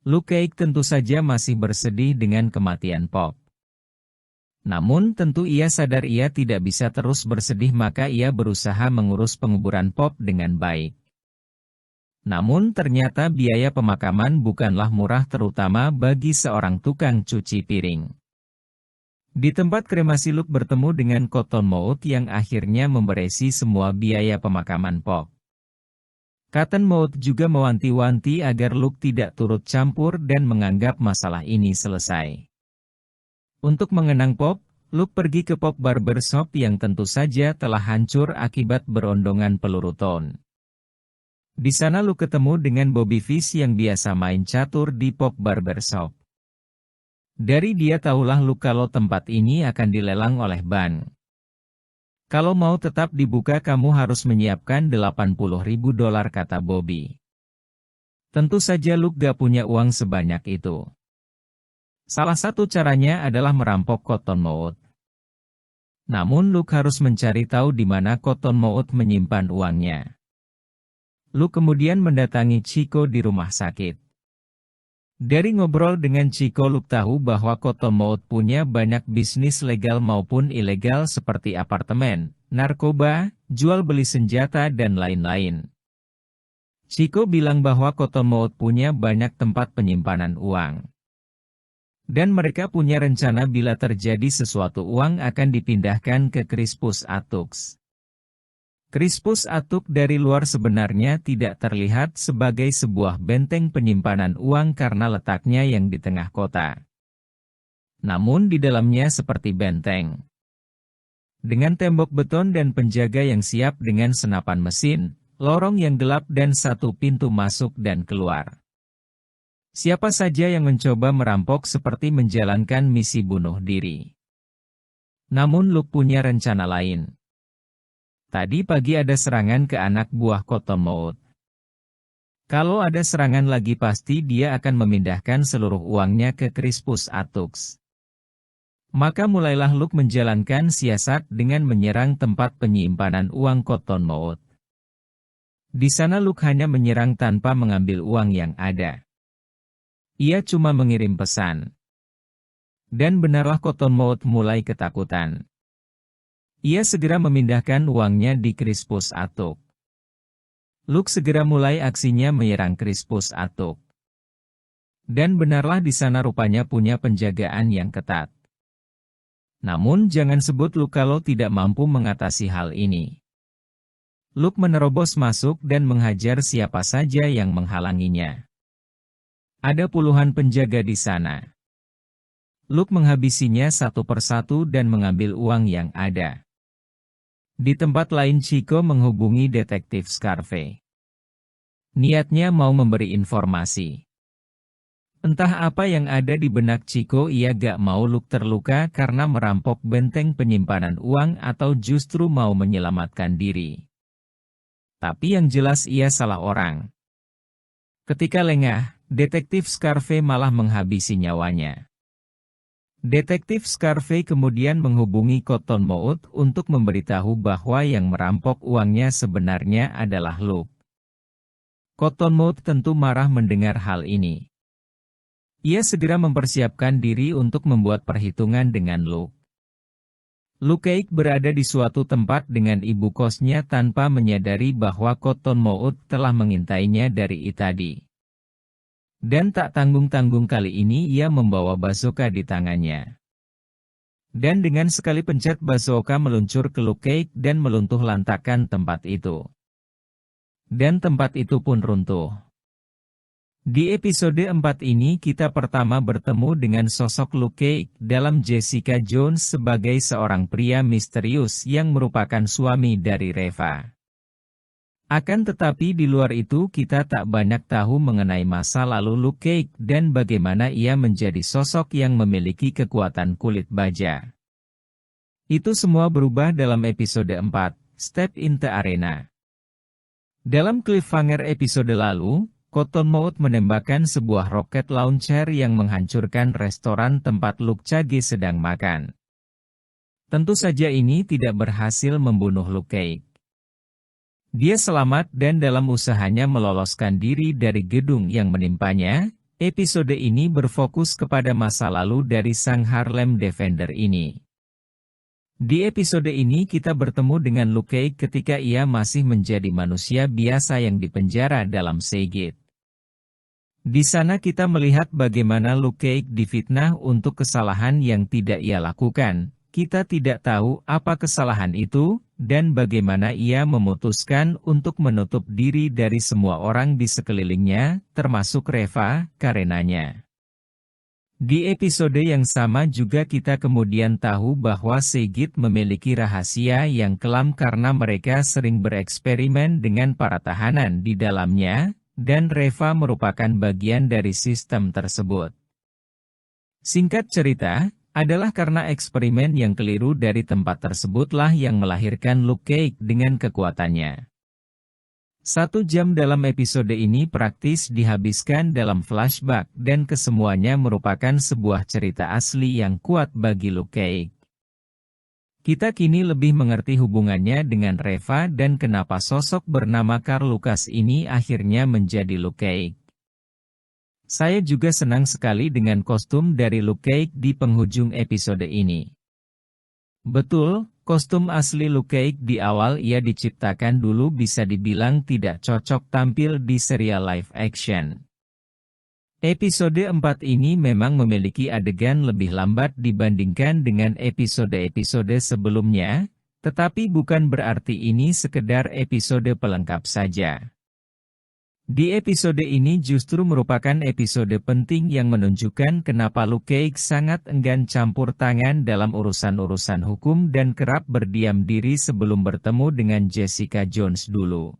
Luke Cage tentu saja masih bersedih dengan kematian Pop. Namun tentu ia sadar ia tidak bisa terus bersedih, maka ia berusaha mengurus penguburan Pop dengan baik. Namun ternyata biaya pemakaman bukanlah murah, terutama bagi seorang tukang cuci piring. Di tempat kremasi Luke bertemu dengan Cottonmouth yang akhirnya memberesi semua biaya pemakaman Pop. Cottonmouth juga mewanti-wanti agar Luke tidak turut campur dan menganggap masalah ini selesai. Untuk mengenang Pop, Luke pergi ke Pop Barbershop yang tentu saja telah hancur akibat berondongan peluru Tone. Di sana Luke ketemu dengan Bobby Fish yang biasa main catur di Pop Barbershop. Dari dia tahulah Luke kalau tempat ini akan dilelang oleh bank. Kalau mau tetap dibuka kamu harus menyiapkan $80.000, kata Bobby. Tentu saja Luke gak punya uang sebanyak itu. Salah satu caranya adalah merampok Cottonmouth. Namun Luke harus mencari tahu di mana Cottonmouth menyimpan uangnya. Luke kemudian mendatangi Chico di rumah sakit. Dari ngobrol dengan Chico, Luke tahu bahwa Cottonmouth punya banyak bisnis legal maupun ilegal seperti apartemen, narkoba, jual beli senjata dan lain-lain. Chico bilang bahwa Cottonmouth punya banyak tempat penyimpanan uang. Dan mereka punya rencana bila terjadi sesuatu uang akan dipindahkan ke Crispus Attucks. Crispus Attucks dari luar sebenarnya tidak terlihat sebagai sebuah benteng penyimpanan uang karena letaknya yang di tengah kota. Namun di dalamnya seperti benteng. Dengan tembok beton dan penjaga yang siap dengan senapan mesin, lorong yang gelap dan satu pintu masuk dan keluar. Siapa saja yang mencoba merampok seperti menjalankan misi bunuh diri. Namun Luke punya rencana lain. Tadi pagi ada serangan ke anak buah Cottonmouth. Kalau ada serangan lagi pasti dia akan memindahkan seluruh uangnya ke Crispus Attucks. Maka mulailah Luke menjalankan siasat dengan menyerang tempat penyimpanan uang Cottonmouth. Di sana Luke hanya menyerang tanpa mengambil uang yang ada. Ia cuma mengirim pesan. Dan benarlah Cottonmouth mulai ketakutan. Ia segera memindahkan uangnya di Crispus Attucks. Luke segera mulai aksinya menyerang Crispus Attucks. Dan benarlah di sana rupanya punya penjagaan yang ketat. Namun jangan sebut Luke kalau tidak mampu mengatasi hal ini. Luke menerobos masuk dan menghajar siapa saja yang menghalanginya. Ada puluhan penjaga di sana. Luke menghabisinya satu persatu dan mengambil uang yang ada. Di tempat lain Chico menghubungi detektif Scarfe. Niatnya mau memberi informasi. Entah apa yang ada di benak Chico, ia gak mau Luke terluka karena merampok benteng penyimpanan uang atau justru mau menyelamatkan diri. Tapi yang jelas ia salah orang. Ketika lengah, detektif Scarfe malah menghabisi nyawanya. Detektif Scarfe kemudian menghubungi Cottonmouth untuk memberitahu bahwa yang merampok uangnya sebenarnya adalah Luke. Cottonmouth tentu marah mendengar hal ini. Ia segera mempersiapkan diri untuk membuat perhitungan dengan Luke. Luke Cage berada di suatu tempat dengan ibu kosnya tanpa menyadari bahwa Cottonmouth telah mengintainya dari tadi. Dan tak tanggung-tanggung kali ini ia membawa bazooka di tangannya. Dan dengan sekali pencet bazooka meluncur ke Luke Cage dan meluntuh lantakan tempat itu. Dan tempat itu pun runtuh. Di episode 4 ini kita pertama bertemu dengan sosok Luke Cage dalam Jessica Jones sebagai seorang pria misterius yang merupakan suami dari Reva. Akan tetapi di luar itu kita tak banyak tahu mengenai masa lalu Luke Cage dan bagaimana ia menjadi sosok yang memiliki kekuatan kulit baja. Itu semua berubah dalam episode 4, Step into Arena. Dalam cliffhanger episode lalu, Cottonmouth menembakkan sebuah roket launcher yang menghancurkan restoran tempat Luke Cage sedang makan. Tentu saja ini tidak berhasil membunuh Luke Cage. Dia selamat dan dalam usahanya meloloskan diri dari gedung yang menimpanya, Episode ini berfokus kepada masa lalu dari sang Harlem Defender ini. Di episode ini kita bertemu dengan Luke Cage ketika ia masih menjadi manusia biasa yang dipenjara dalam Seagate. Di sana kita melihat bagaimana Luke Cage difitnah untuk kesalahan yang tidak ia lakukan. Kita tidak tahu apa kesalahan itu, dan bagaimana ia memutuskan untuk menutup diri dari semua orang di sekelilingnya, termasuk Reva, karenanya. Di episode yang sama juga kita kemudian tahu bahwa Seagate memiliki rahasia yang kelam karena mereka sering bereksperimen dengan para tahanan di dalamnya, dan Reva merupakan bagian dari sistem tersebut. Singkat cerita, adalah karena eksperimen yang keliru dari tempat tersebutlah yang melahirkan Luke Cage dengan kekuatannya. 1 jam dalam episode ini praktis dihabiskan dalam flashback dan kesemuanya merupakan sebuah cerita asli yang kuat bagi Luke Cage. Kita kini lebih mengerti hubungannya dengan Reva dan kenapa sosok bernama Carl Lucas ini akhirnya menjadi Luke Cage. Saya juga senang sekali dengan kostum dari Luke Cage di penghujung episode ini. Betul, kostum asli Luke Cage di awal ia diciptakan dulu bisa dibilang tidak cocok tampil di serial live action. Episode 4 ini memang memiliki adegan lebih lambat dibandingkan dengan episode-episode sebelumnya, tetapi bukan berarti ini sekedar episode pelengkap saja. Di episode ini justru merupakan episode penting yang menunjukkan kenapa Luke Cage sangat enggan campur tangan dalam urusan-urusan hukum dan kerap berdiam diri sebelum bertemu dengan Jessica Jones dulu.